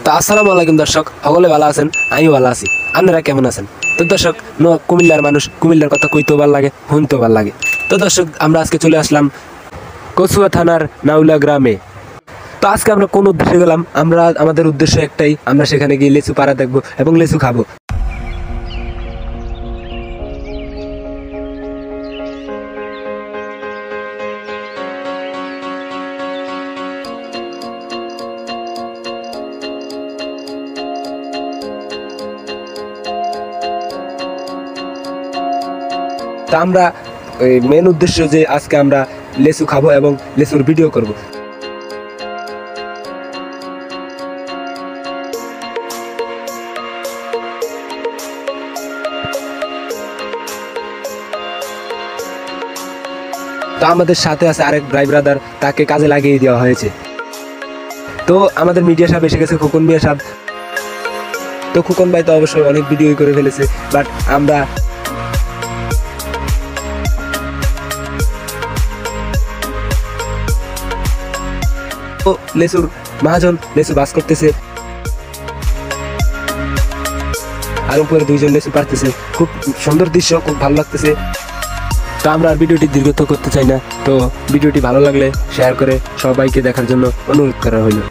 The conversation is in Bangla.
তো আসসালামু আলাইকুম দর্শক, সকলে ভালো আছেন? আমি ভালো আছি। আপনারা কেমন আছেন? তো দর্শক, কুমিল্লার মানুষ, কুমিল্লার কথা কইতেও ভালো লাগে, শুনতেও ভালো লাগে। তো দর্শক, আমরা আজকে চলে আসলাম কচুয়া থানার নাউলা গ্রামে। তো আজকে আমরা কোন উদ্দেশ্যে গেলাম? আমাদের উদ্দেশ্য একটাই, আমরা সেখানে গিয়ে লেচু পাড়া দেখবো এবং লেচু খাবো। তা আমরা মেন উদ্দেশ্য যে আজকে আমরা লেচু খাবো এবং লেচুর ভিডিও করব। তো আমাদের সাথে আছে আরেক ভাই ব্রাদার, তাকে কাজে লাগিয়ে দেওয়া হয়েছে। তো আমাদের মিডিয়া সাহেব এসে গেছে, খোকন মিয়া সাহেব। তো খোকন ভাই তো অবশ্যই অনেক ভিডিওই করে ফেলেছে, বাট আমরা লেচুর মহাজন লেচু বাস করতেছে, আর উপরে দুইজন লেচু পারতেছে। খুব সুন্দর দৃশ্য, খুব ভালো লাগতেছে। তো আমরা আর ভিডিওটি দীর্ঘত করতে চাই না। তো ভিডিওটি ভালো লাগলে শেয়ার করে সবাইকে দেখার জন্য অনুরোধ করা হলো।